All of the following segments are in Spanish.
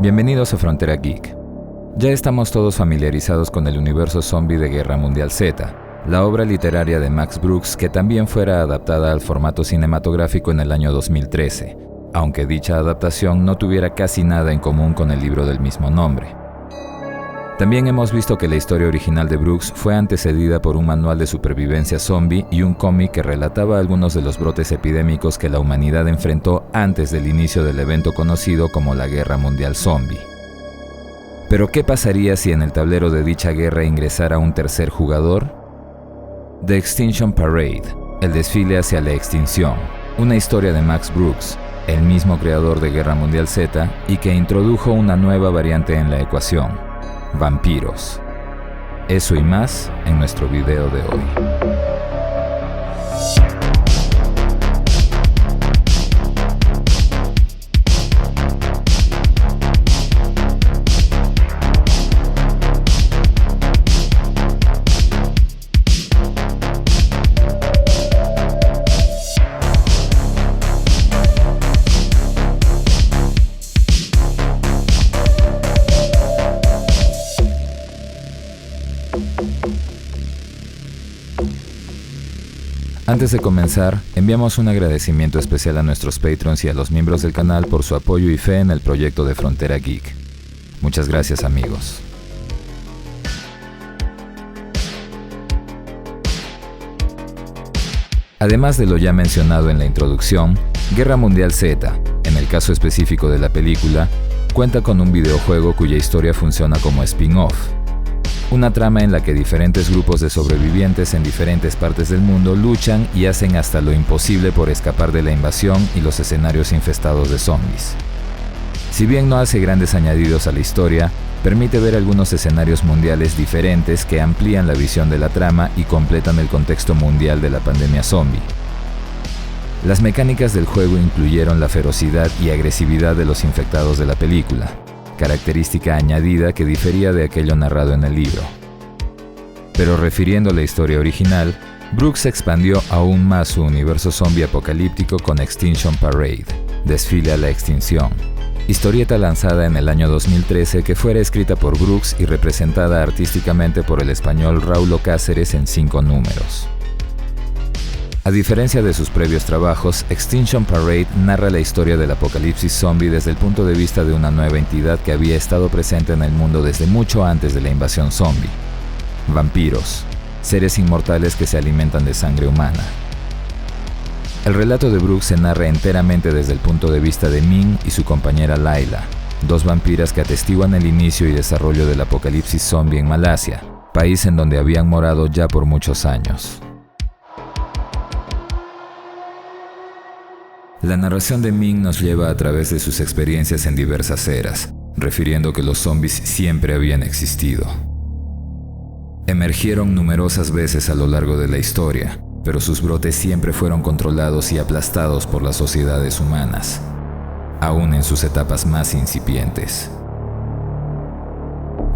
Bienvenidos a Frontera Geek. Ya estamos todos familiarizados con el universo zombie de Guerra Mundial Z, la obra literaria de Max Brooks que también fuera adaptada al formato cinematográfico en el año 2013, aunque dicha adaptación no tuviera casi nada en común con el libro del mismo nombre. También hemos visto que la historia original de Brooks fue antecedida por un manual de supervivencia zombie y un cómic que relataba algunos de los brotes epidémicos que la humanidad enfrentó antes del inicio del evento conocido como la Guerra Mundial Zombie. Pero ¿qué pasaría si en el tablero de dicha guerra ingresara un tercer jugador? The Extinction Parade, el desfile hacia la extinción, una historia de Max Brooks, el mismo creador de Guerra Mundial Z, y que introdujo una nueva variante en la ecuación: vampiros. Eso y más en nuestro video de hoy. Antes de comenzar, enviamos un agradecimiento especial a nuestros Patreons y a los miembros del canal por su apoyo y fe en el proyecto de Frontera Geek. Muchas gracias, amigos. Además de lo ya mencionado en la introducción, Guerra Mundial Z, en el caso específico de la película, cuenta con un videojuego cuya historia funciona como spin-off. Una trama en la que diferentes grupos de sobrevivientes en diferentes partes del mundo luchan y hacen hasta lo imposible por escapar de la invasión y los escenarios infestados de zombies. Si bien no hace grandes añadidos a la historia, permite ver algunos escenarios mundiales diferentes que amplían la visión de la trama y completan el contexto mundial de la pandemia zombie. Las mecánicas del juego incluyeron la ferocidad y agresividad de los infectados de la película, característica añadida que difería de aquello narrado en el libro. Pero refiriendo a la historia original, Brooks expandió aún más su universo zombie apocalíptico con Extinction Parade, Desfile a la Extinción, historieta lanzada en el año 2013 que fuera escrita por Brooks y representada artísticamente por el español Raulo Cáceres en 5 números. A diferencia de sus previos trabajos, Extinction Parade narra la historia del apocalipsis zombie desde el punto de vista de una nueva entidad que había estado presente en el mundo desde mucho antes de la invasión zombie: vampiros, seres inmortales que se alimentan de sangre humana. El relato de Brooks se narra enteramente desde el punto de vista de Ming y su compañera Layla, dos vampiras que atestiguan el inicio y desarrollo del apocalipsis zombie en Malasia, país en donde habían morado ya por muchos años. La narración de Ming nos lleva a través de sus experiencias en diversas eras, refiriendo que los zombies siempre habían existido. Emergieron numerosas veces a lo largo de la historia, pero sus brotes siempre fueron controlados y aplastados por las sociedades humanas, aún en sus etapas más incipientes.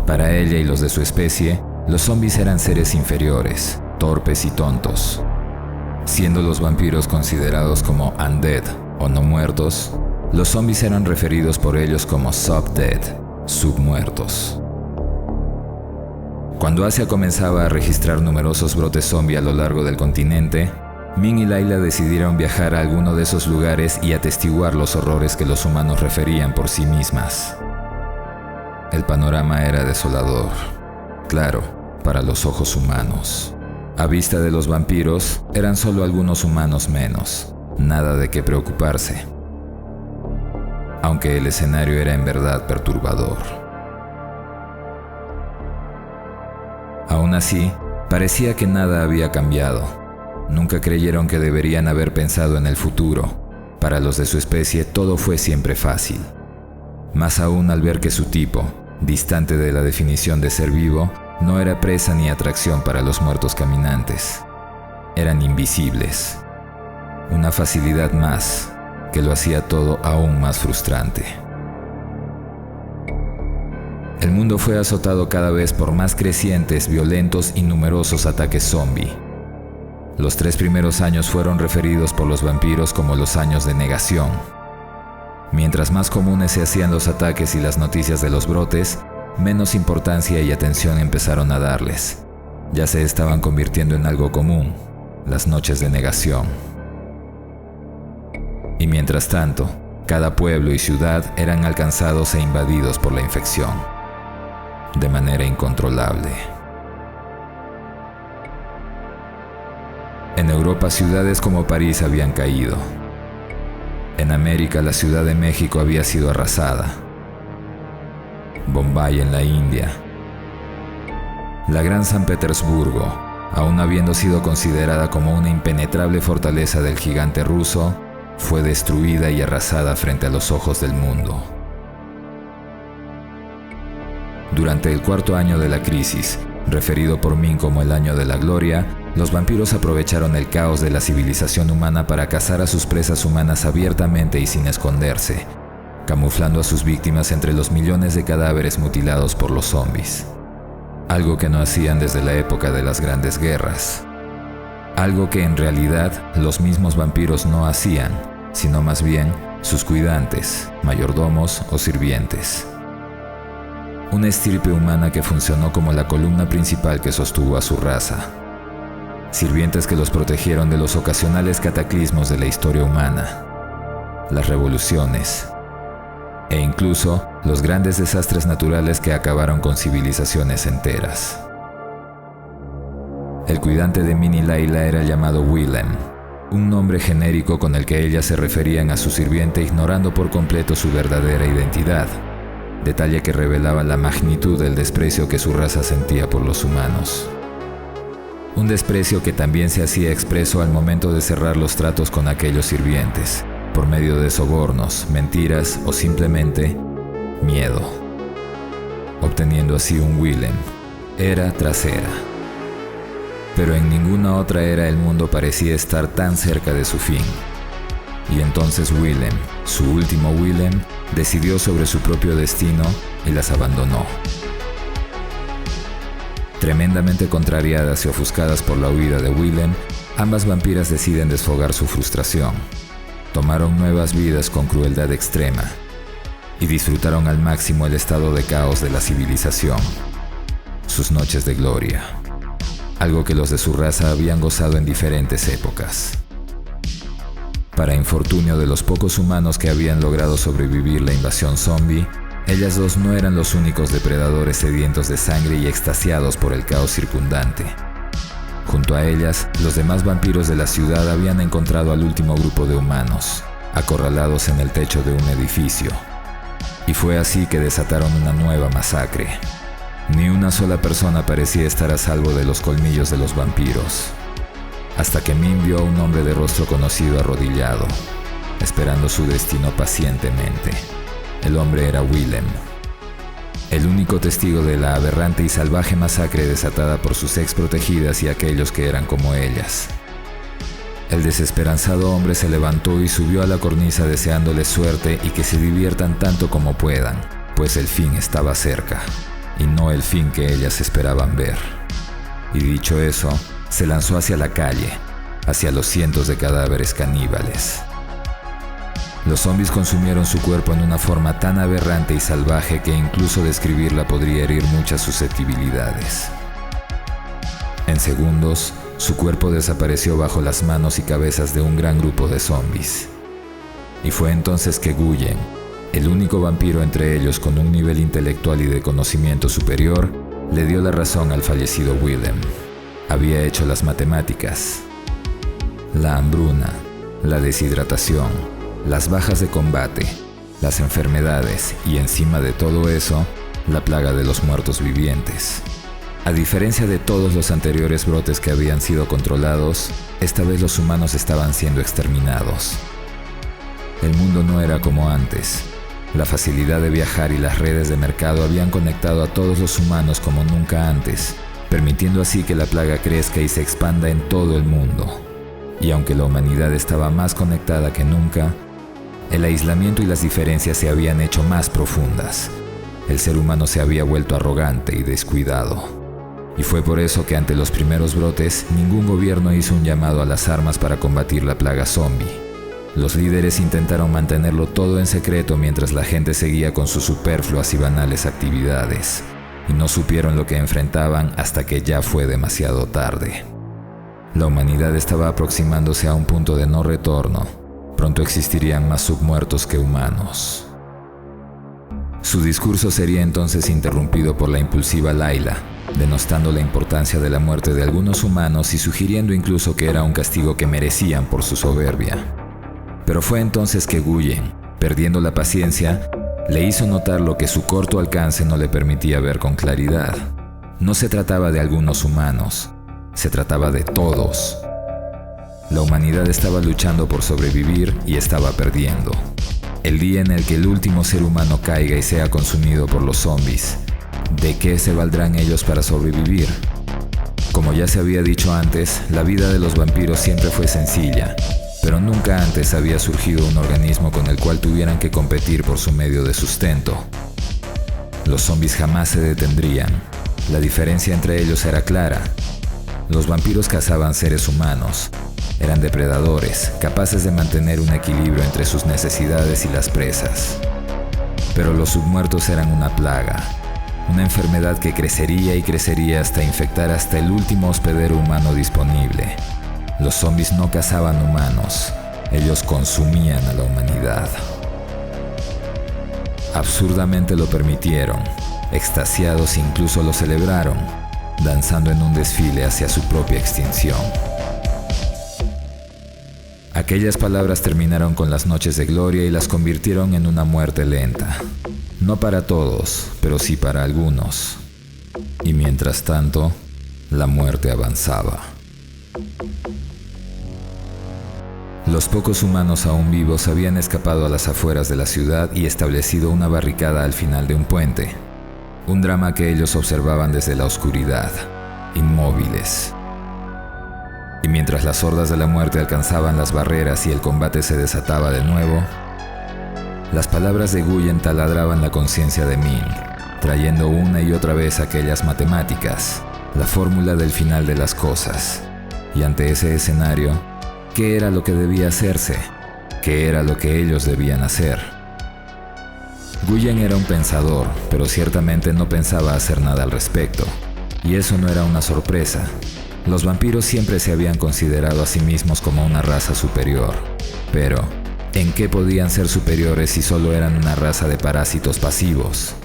Para ella y los de su especie, los zombies eran seres inferiores, torpes y tontos. Siendo los vampiros considerados como undead o no muertos, los zombies eran referidos por ellos como subdead, submuertos. Cuando Asia comenzaba a registrar numerosos brotes zombie a lo largo del continente, Ming y Layla decidieron viajar a alguno de esos lugares y atestiguar los horrores que los humanos referían por sí mismas. El panorama era desolador, claro, para los ojos humanos. A vista de los vampiros, eran solo algunos humanos menos, nada de qué preocuparse. Aunque el escenario era en verdad perturbador. Aún así, parecía que nada había cambiado. Nunca creyeron que deberían haber pensado en el futuro. Para los de su especie todo fue siempre fácil. Más aún al ver que su tipo, distante de la definición de ser vivo, no era presa ni atracción para los muertos caminantes. Eran invisibles. Una facilidad más que lo hacía todo aún más frustrante. El mundo fue azotado cada vez por más crecientes, violentos y numerosos ataques zombie. Los 3 primeros años fueron referidos por los vampiros como los años de negación. Mientras más comunes se hacían los ataques y las noticias de los brotes, menos importancia y atención empezaron a darles. Ya se estaban convirtiendo en algo común, las noches de negación. Y mientras tanto, cada pueblo y ciudad eran alcanzados e invadidos por la infección, de manera incontrolable. En Europa, ciudades como París habían caído. En América, la Ciudad de México había sido arrasada. Bombay en la India. La Gran San Petersburgo, aún habiendo sido considerada como una impenetrable fortaleza del gigante ruso, fue destruida y arrasada frente a los ojos del mundo. Durante el cuarto año de la crisis, referido por Min como el año de la gloria, los vampiros aprovecharon el caos de la civilización humana para cazar a sus presas humanas abiertamente y sin esconderse, camuflando a sus víctimas entre los millones de cadáveres mutilados por los zombies. Algo que no hacían desde la época de las grandes guerras. Algo que en realidad los mismos vampiros no hacían, sino más bien sus cuidantes, mayordomos o sirvientes. Una estirpe humana que funcionó como la columna principal que sostuvo a su raza. Sirvientes que los protegieron de los ocasionales cataclismos de la historia humana, las revoluciones, e incluso los grandes desastres naturales que acabaron con civilizaciones enteras. El cuidante de Min y Layla era llamado Willem, un nombre genérico con el que ellas se referían a su sirviente ignorando por completo su verdadera identidad, detalle que revelaba la magnitud del desprecio que su raza sentía por los humanos. Un desprecio que también se hacía expreso al momento de cerrar los tratos con aquellos sirvientes, por medio de sobornos, mentiras o simplemente miedo, obteniendo así un Willem, era tras era. Pero en ninguna otra era el mundo parecía estar tan cerca de su fin. Y entonces Willem, su último Willem, decidió sobre su propio destino y las abandonó. Tremendamente contrariadas y ofuscadas por la huida de Willem, ambas vampiras deciden desfogar su frustración. Tomaron nuevas vidas con crueldad extrema y disfrutaron al máximo el estado de caos de la civilización, sus noches de gloria, algo que los de su raza habían gozado en diferentes épocas. Para infortunio de los pocos humanos que habían logrado sobrevivir la invasión zombie, ellas dos no eran los únicos depredadores sedientos de sangre y extasiados por el caos circundante. Junto a ellas, los demás vampiros de la ciudad habían encontrado al último grupo de humanos, acorralados en el techo de un edificio. Y fue así que desataron una nueva masacre. Ni una sola persona parecía estar a salvo de los colmillos de los vampiros. Hasta que Min vio a un hombre de rostro conocido arrodillado, esperando su destino pacientemente. El hombre era Willem, el único testigo de la aberrante y salvaje masacre desatada por sus ex protegidas y aquellos que eran como ellas. El desesperanzado hombre se levantó y subió a la cornisa deseándoles suerte y que se diviertan tanto como puedan, pues el fin estaba cerca, y no el fin que ellas esperaban ver. Y dicho eso, se lanzó hacia la calle, hacia los cientos de cadáveres caníbales. Los zombies consumieron su cuerpo en una forma tan aberrante y salvaje que incluso describirla podría herir muchas susceptibilidades. En segundos, su cuerpo desapareció bajo las manos y cabezas de un gran grupo de zombies. Y fue entonces que Guyen, el único vampiro entre ellos con un nivel intelectual y de conocimiento superior, le dio la razón al fallecido Willem. Había hecho las matemáticas. La hambruna, la deshidratación, las bajas de combate, las enfermedades y encima de todo eso, la plaga de los muertos vivientes. A diferencia de todos los anteriores brotes que habían sido controlados, esta vez los humanos estaban siendo exterminados. El mundo no era como antes. La facilidad de viajar y las redes de mercado habían conectado a todos los humanos como nunca antes, permitiendo así que la plaga crezca y se expanda en todo el mundo. Y aunque la humanidad estaba más conectada que nunca, el aislamiento y las diferencias se habían hecho más profundas. El ser humano se había vuelto arrogante y descuidado. Y fue por eso que ante los primeros brotes, ningún gobierno hizo un llamado a las armas para combatir la plaga zombie. Los líderes intentaron mantenerlo todo en secreto mientras la gente seguía con sus superfluas y banales actividades, y no supieron lo que enfrentaban hasta que ya fue demasiado tarde. La humanidad estaba aproximándose a un punto de no retorno. Pronto existirían más submuertos que humanos. Su discurso sería entonces interrumpido por la impulsiva Layla, denostando la importancia de la muerte de algunos humanos y sugiriendo incluso que era un castigo que merecían por su soberbia. Pero fue entonces que Guyen, perdiendo la paciencia, le hizo notar lo que su corto alcance no le permitía ver con claridad. No se trataba de algunos humanos, se trataba de todos. La humanidad estaba luchando por sobrevivir y estaba perdiendo. El día en el que el último ser humano caiga y sea consumido por los zombies, ¿de qué se valdrán ellos para sobrevivir? Como ya se había dicho antes, la vida de los vampiros siempre fue sencilla, pero nunca antes había surgido un organismo con el cual tuvieran que competir por su medio de sustento. Los zombies jamás se detendrían. La diferencia entre ellos era clara. Los vampiros cazaban seres humanos. Eran depredadores, capaces de mantener un equilibrio entre sus necesidades y las presas. Pero los submuertos eran una plaga, una enfermedad que crecería y crecería hasta infectar hasta el último hospedero humano disponible. Los zombies no cazaban humanos, ellos consumían a la humanidad. Absurdamente lo permitieron, extasiados incluso lo celebraron, danzando en un desfile hacia su propia extinción. Aquellas palabras terminaron con las noches de gloria y las convirtieron en una muerte lenta. No para todos, pero sí para algunos. Y mientras tanto, la muerte avanzaba. Los pocos humanos aún vivos habían escapado a las afueras de la ciudad y establecido una barricada al final de un puente. Un drama que ellos observaban desde la oscuridad, inmóviles. Y mientras las hordas de la muerte alcanzaban las barreras y el combate se desataba de nuevo, las palabras de Guyen taladraban la conciencia de Min, trayendo una y otra vez aquellas matemáticas, la fórmula del final de las cosas. Y ante ese escenario, ¿qué era lo que debía hacerse? ¿Qué era lo que ellos debían hacer? Guyen era un pensador, pero ciertamente no pensaba hacer nada al respecto. Y eso no era una sorpresa. Los vampiros siempre se habían considerado a sí mismos como una raza superior. Pero, ¿en qué podían ser superiores si solo eran una raza de parásitos pasivos?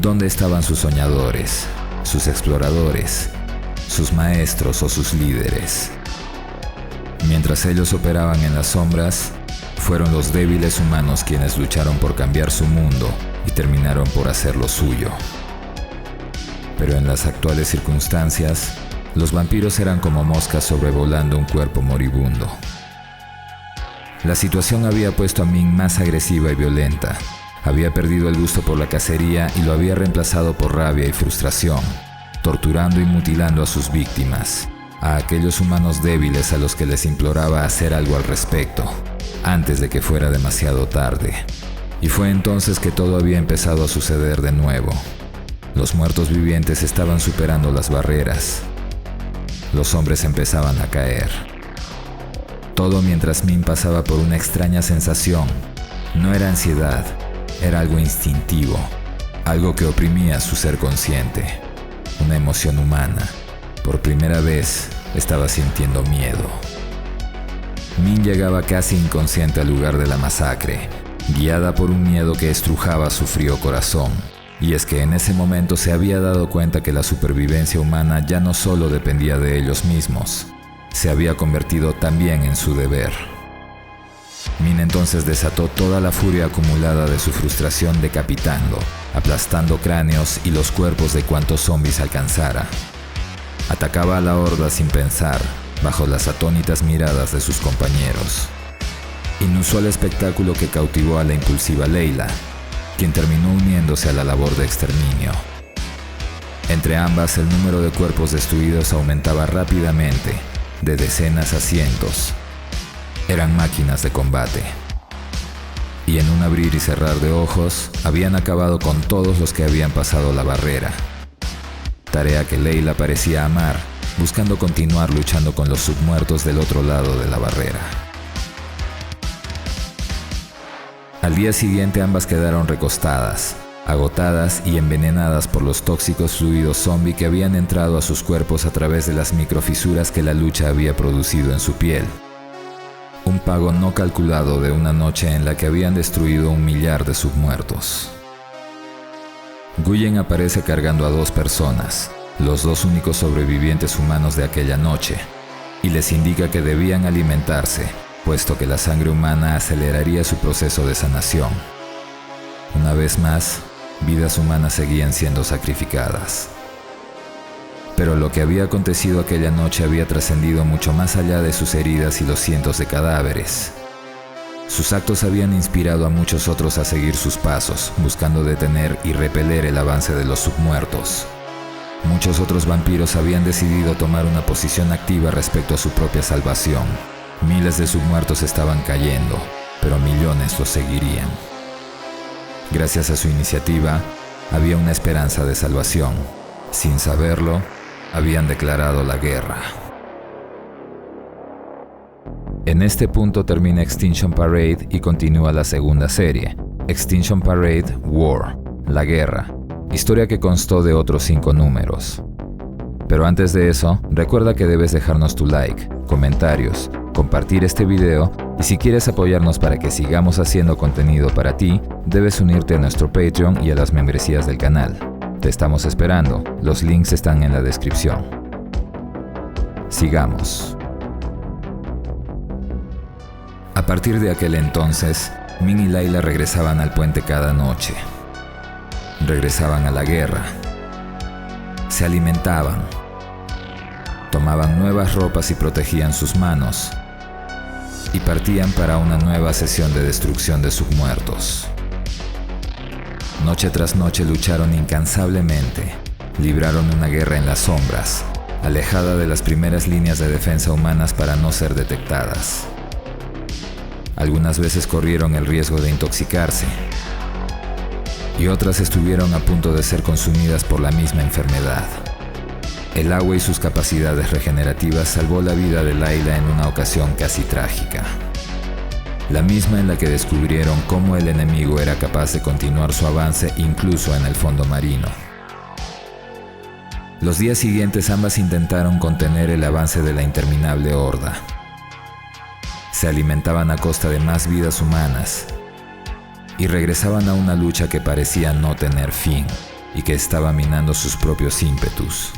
¿Dónde estaban sus soñadores, sus exploradores, sus maestros o sus líderes? Mientras ellos operaban en las sombras, fueron los débiles humanos quienes lucharon por cambiar su mundo y terminaron por hacer lo suyo. Pero en las actuales circunstancias, los vampiros eran como moscas sobrevolando un cuerpo moribundo. La situación había puesto a Min más agresiva y violenta. Había perdido el gusto por la cacería y lo había reemplazado por rabia y frustración, torturando y mutilando a sus víctimas, a aquellos humanos débiles a los que les imploraba hacer algo al respecto, antes de que fuera demasiado tarde. Y fue entonces que todo había empezado a suceder de nuevo. Los muertos vivientes estaban superando las barreras. Los hombres empezaban a caer. Todo mientras Min pasaba por una extraña sensación. No era ansiedad, era algo instintivo, algo que oprimía su ser consciente, una emoción humana. Por primera vez estaba sintiendo miedo. Min llegaba casi inconsciente al lugar de la masacre, guiada por un miedo que estrujaba su frío corazón. Y es que en ese momento se había dado cuenta que la supervivencia humana ya no solo dependía de ellos mismos, se había convertido también en su deber. Min entonces desató toda la furia acumulada de su frustración decapitando, aplastando cráneos y los cuerpos de cuantos zombies alcanzara. Atacaba a la horda sin pensar, bajo las atónitas miradas de sus compañeros. Inusual espectáculo que cautivó a la impulsiva Layla, quien terminó uniéndose a la labor de exterminio. Entre ambas, el número de cuerpos destruidos aumentaba rápidamente, de decenas a cientos. Eran máquinas de combate. Y en un abrir y cerrar de ojos, habían acabado con todos los que habían pasado la barrera. Tarea que Layla parecía amar, buscando continuar luchando con los submuertos del otro lado de la barrera. Al día siguiente ambas quedaron recostadas, agotadas y envenenadas por los tóxicos fluidos zombie que habían entrado a sus cuerpos a través de las microfisuras que la lucha había producido en su piel. Un pago no calculado de una noche en la que habían destruido 1 millar de submuertos. Nguyen aparece cargando a 2 personas, los 2 únicos sobrevivientes humanos de aquella noche, y les indica que debían alimentarse, puesto que la sangre humana aceleraría su proceso de sanación. Una vez más, vidas humanas seguían siendo sacrificadas. Pero lo que había acontecido aquella noche había trascendido mucho más allá de sus heridas y los cientos de cadáveres. Sus actos habían inspirado a muchos otros a seguir sus pasos, buscando detener y repeler el avance de los submuertos. Muchos otros vampiros habían decidido tomar una posición activa respecto a su propia salvación. Miles de submuertos estaban cayendo, pero millones los seguirían. Gracias a su iniciativa, había una esperanza de salvación. Sin saberlo, habían declarado la guerra. En este punto termina Extinction Parade y continúa la segunda serie, Extinction Parade War, la guerra, historia que constó de otros 5 números. Pero antes de eso, recuerda que debes dejarnos tu like, comentarios, compartir este video y si quieres apoyarnos para que sigamos haciendo contenido para ti, debes unirte a nuestro Patreon y a las membresías del canal. Te estamos esperando, los links están en la descripción. Sigamos. A partir de aquel entonces, Min y Layla regresaban al puente cada noche. Regresaban a la guerra. Se alimentaban. Tomaban nuevas ropas y protegían sus manos. Y partían para una nueva sesión de destrucción de submuertos. Noche tras noche lucharon incansablemente. Libraron una guerra en las sombras, alejada de las primeras líneas de defensa humanas para no ser detectadas. Algunas veces corrieron el riesgo de intoxicarse y otras estuvieron a punto de ser consumidas por la misma enfermedad. El agua y sus capacidades regenerativas salvó la vida de Layla en una ocasión casi trágica. La misma en la que descubrieron cómo el enemigo era capaz de continuar su avance incluso en el fondo marino. Los días siguientes ambas intentaron contener el avance de la interminable horda. Se alimentaban a costa de más vidas humanas y regresaban a una lucha que parecía no tener fin y que estaba minando sus propios ímpetus.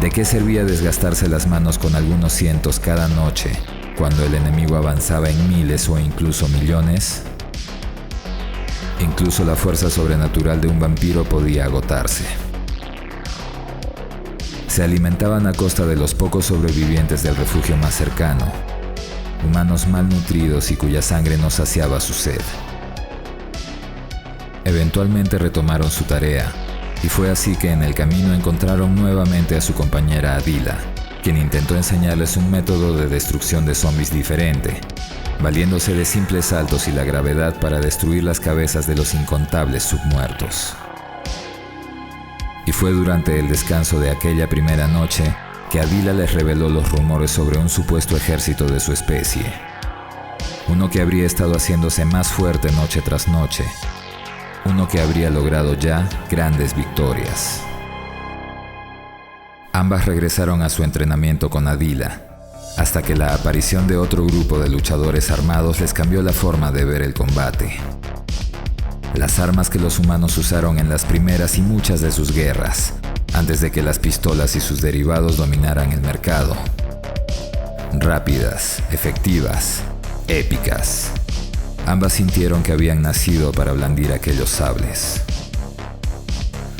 ¿De qué servía desgastarse las manos con algunos cientos cada noche cuando el enemigo avanzaba en miles o incluso millones? Incluso la fuerza sobrenatural de un vampiro podía agotarse. Se alimentaban a costa de los pocos sobrevivientes del refugio más cercano, humanos malnutridos y cuya sangre no saciaba su sed. Eventualmente retomaron su tarea, y fue así que en el camino encontraron nuevamente a su compañera Adila, quien intentó enseñarles un método de destrucción de zombies diferente, valiéndose de simples saltos y la gravedad para destruir las cabezas de los incontables submuertos. Y fue durante el descanso de aquella primera noche que Adila les reveló los rumores sobre un supuesto ejército de su especie. Uno que habría estado haciéndose más fuerte noche tras noche. Uno que habría logrado ya grandes victorias. Ambas regresaron a su entrenamiento con Adila, hasta que la aparición de otro grupo de luchadores armados les cambió la forma de ver el combate. Las armas que los humanos usaron en las primeras y muchas de sus guerras, antes de que las pistolas y sus derivados dominaran el mercado. Rápidas, efectivas, épicas. Ambas sintieron que habían nacido para blandir aquellos sables.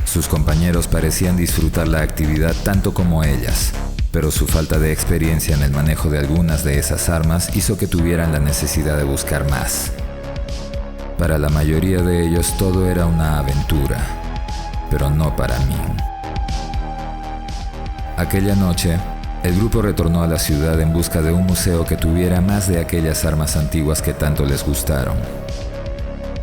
Sus compañeros parecían disfrutar la actividad tanto como ellas, pero su falta de experiencia en el manejo de algunas de esas armas hizo que tuvieran la necesidad de buscar más. Para la mayoría de ellos todo era una aventura, pero no para mí. Aquella noche, el grupo retornó a la ciudad en busca de un museo que tuviera más de aquellas armas antiguas que tanto les gustaron.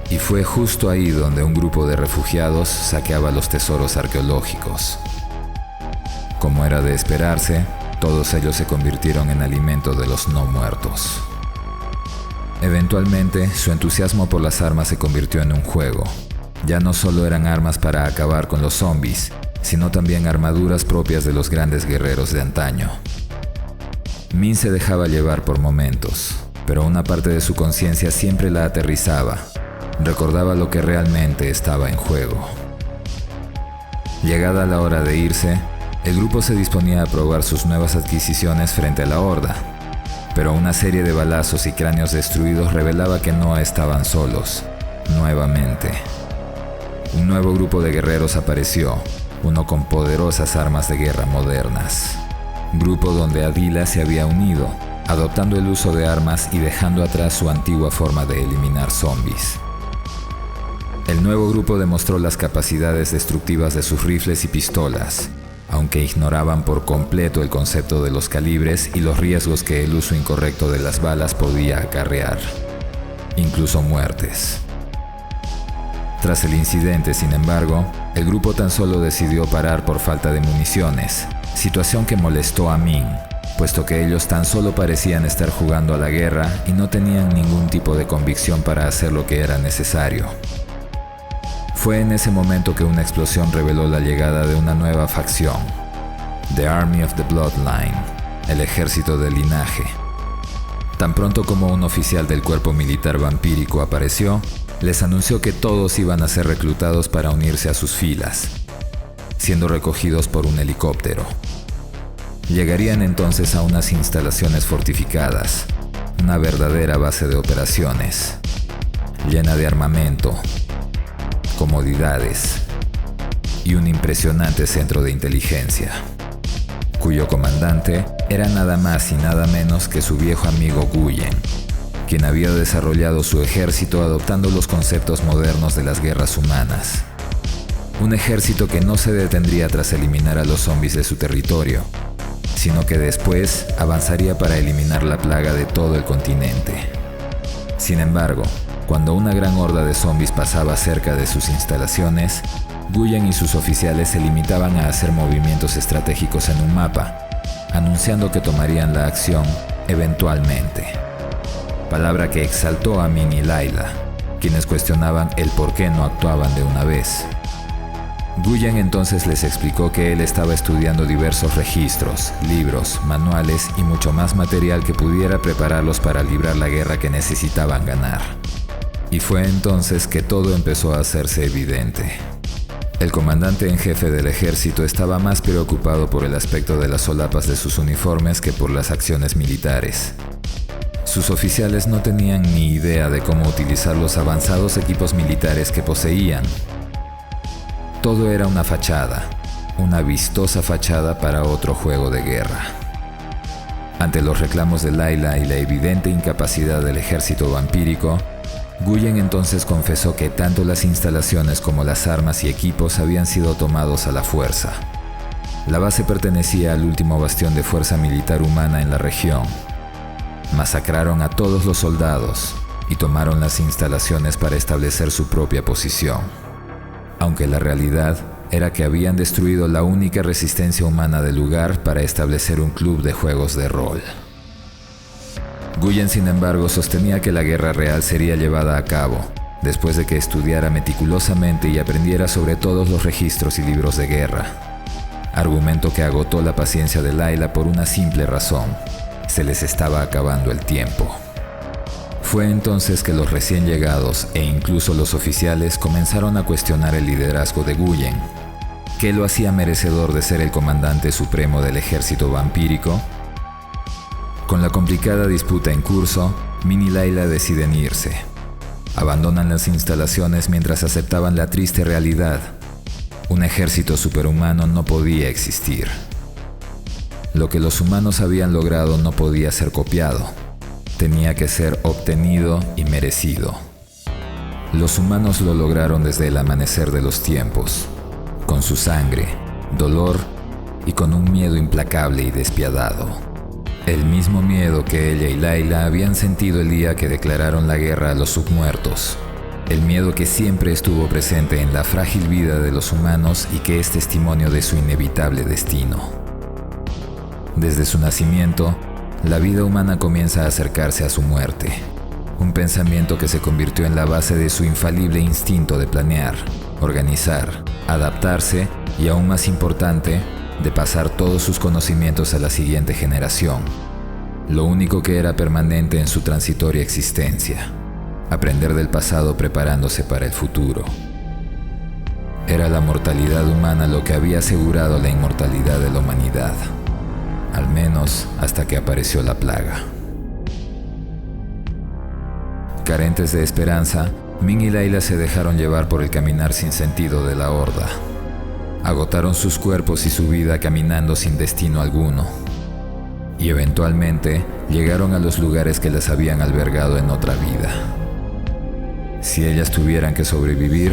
Y fue justo ahí donde un grupo de refugiados saqueaba los tesoros arqueológicos. Como era de esperarse, todos ellos se convirtieron en alimento de los no muertos. Eventualmente, su entusiasmo por las armas se convirtió en un juego. Ya no solo eran armas para acabar con los zombies, sino también armaduras propias de los grandes guerreros de antaño. Min se dejaba llevar por momentos, pero una parte de su conciencia siempre la aterrizaba. Recordaba lo que realmente estaba en juego. Llegada la hora de irse, el grupo se disponía a probar sus nuevas adquisiciones frente a la horda, pero una serie de balazos y cráneos destruidos revelaba que no estaban solos, nuevamente. Un nuevo grupo de guerreros apareció, uno con poderosas armas de guerra modernas. Grupo donde Adila se había unido, adoptando el uso de armas y dejando atrás su antigua forma de eliminar zombies. El nuevo grupo demostró las capacidades destructivas de sus rifles y pistolas, aunque ignoraban por completo el concepto de los calibres y los riesgos que el uso incorrecto de las balas podía acarrear, incluso muertes. Tras el incidente, sin embargo, el grupo tan solo decidió parar por falta de municiones, situación que molestó a Min, puesto que ellos tan solo parecían estar jugando a la guerra y no tenían ningún tipo de convicción para hacer lo que era necesario. Fue en ese momento que una explosión reveló la llegada de una nueva facción, The Army of the Bloodline, el ejército del linaje. Tan pronto como un oficial del cuerpo militar vampírico apareció, les anunció que todos iban a ser reclutados para unirse a sus filas, siendo recogidos por un helicóptero. Llegarían entonces a unas instalaciones fortificadas, una verdadera base de operaciones, llena de armamento, comodidades y un impresionante centro de inteligencia, cuyo comandante era nada más y nada menos que su viejo amigo Guyen, quien había desarrollado su ejército adoptando los conceptos modernos de las guerras humanas. Un ejército que no se detendría tras eliminar a los zombies de su territorio, sino que después avanzaría para eliminar la plaga de todo el continente. Sin embargo, cuando una gran horda de zombies pasaba cerca de sus instalaciones, Guyen y sus oficiales se limitaban a hacer movimientos estratégicos en un mapa, anunciando que tomarían la acción eventualmente. Palabra que exaltó a Min y Layla, quienes cuestionaban el por qué no actuaban de una vez. Guyen entonces les explicó que él estaba estudiando diversos registros, libros, manuales y mucho más material que pudiera prepararlos para librar la guerra que necesitaban ganar. Y fue entonces que todo empezó a hacerse evidente. El comandante en jefe del ejército estaba más preocupado por el aspecto de las solapas de sus uniformes que por las acciones militares. Sus oficiales no tenían ni idea de cómo utilizar los avanzados equipos militares que poseían. Todo era una fachada, una vistosa fachada para otro juego de guerra. Ante los reclamos de Layla y la evidente incapacidad del ejército vampírico, Guyen entonces confesó que tanto las instalaciones como las armas y equipos habían sido tomados a la fuerza. La base pertenecía al último bastión de fuerza militar humana en la región. Masacraron a todos los soldados y tomaron las instalaciones para establecer su propia posición. Aunque la realidad era que habían destruido la única resistencia humana del lugar para establecer un club de juegos de rol. Guyen, sin embargo, sostenía que la guerra real sería llevada a cabo, después de que estudiara meticulosamente y aprendiera sobre todos los registros y libros de guerra. Argumento que agotó la paciencia de Layla por una simple razón: se les estaba acabando el tiempo. Fue entonces que los recién llegados e incluso los oficiales comenzaron a cuestionar el liderazgo de Guyen. ¿Qué lo hacía merecedor de ser el comandante supremo del ejército vampírico? Con la complicada disputa en curso, Min y Layla deciden irse. Abandonan las instalaciones mientras aceptaban la triste realidad: un ejército superhumano no podía existir. Lo que los humanos habían logrado no podía ser copiado. Tenía que ser obtenido y merecido. Los humanos lo lograron desde el amanecer de los tiempos, con su sangre, dolor y con un miedo implacable y despiadado. El mismo miedo que ella y Layla habían sentido el día que declararon la guerra a los submuertos. El miedo que siempre estuvo presente en la frágil vida de los humanos y que es testimonio de su inevitable destino. Desde su nacimiento, la vida humana comienza a acercarse a su muerte. Un pensamiento que se convirtió en la base de su infalible instinto de planear, organizar, adaptarse y, aún más importante, de pasar todos sus conocimientos a la siguiente generación. Lo único que era permanente en su transitoria existencia: aprender del pasado preparándose para el futuro. Era la mortalidad humana lo que había asegurado la inmortalidad de la humanidad, al menos hasta que apareció la plaga. Carentes de esperanza, Min y Layla se dejaron llevar por el caminar sin sentido de la horda. Agotaron sus cuerpos y su vida caminando sin destino alguno. Y eventualmente llegaron a los lugares que las habían albergado en otra vida. Si ellas tuvieran que sobrevivir,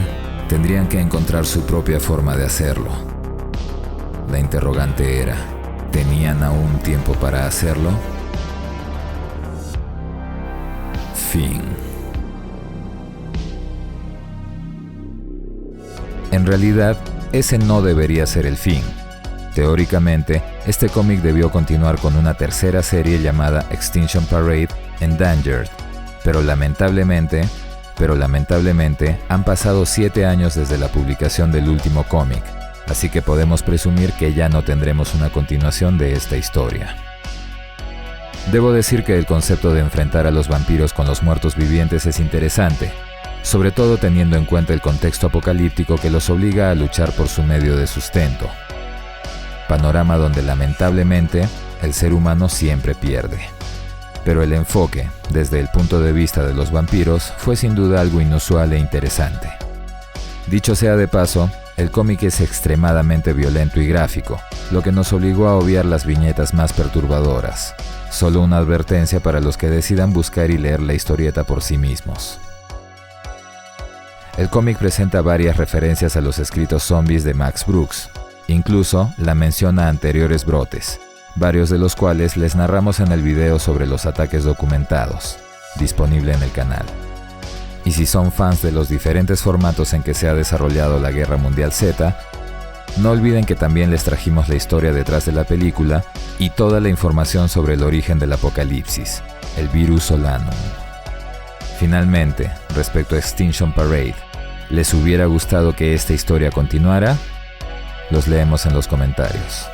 tendrían que encontrar su propia forma de hacerlo. La interrogante era: ¿tenían aún tiempo para hacerlo? Fin. En realidad, ese no debería ser el fin. Teóricamente, este cómic debió continuar con una tercera serie llamada Extinction Parade Endangered, pero lamentablemente han pasado 7 años desde la publicación del último cómic, así que podemos presumir que ya no tendremos una continuación de esta historia. Debo decir que el concepto de enfrentar a los vampiros con los muertos vivientes es interesante, sobre todo teniendo en cuenta el contexto apocalíptico que los obliga a luchar por su medio de sustento. Panorama donde lamentablemente el ser humano siempre pierde. Pero el enfoque, desde el punto de vista de los vampiros, fue sin duda algo inusual e interesante. Dicho sea de paso, el cómic es extremadamente violento y gráfico, lo que nos obligó a obviar las viñetas más perturbadoras. Solo una advertencia para los que decidan buscar y leer la historieta por sí mismos. El cómic presenta varias referencias a los escritos zombies de Max Brooks. Incluso la menciona a anteriores brotes, varios de los cuales les narramos en el video sobre los ataques documentados, disponible en el canal. Y si son fans de los diferentes formatos en que se ha desarrollado la Guerra Mundial Z, no olviden que también les trajimos la historia detrás de la película y toda la información sobre el origen del apocalipsis, el virus Solanum. Finalmente, respecto a Extinction Parade, ¿les hubiera gustado que esta historia continuara? Los leemos en los comentarios.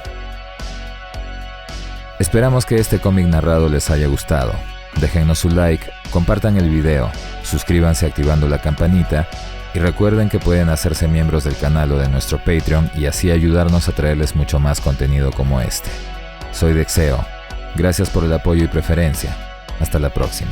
Esperamos que este cómic narrado les haya gustado. Déjennos su like, compartan el video, suscríbanse activando la campanita y recuerden que pueden hacerse miembros del canal o de nuestro Patreon y así ayudarnos a traerles mucho más contenido como este. Soy Dexeo. Gracias por el apoyo y preferencia. Hasta la próxima.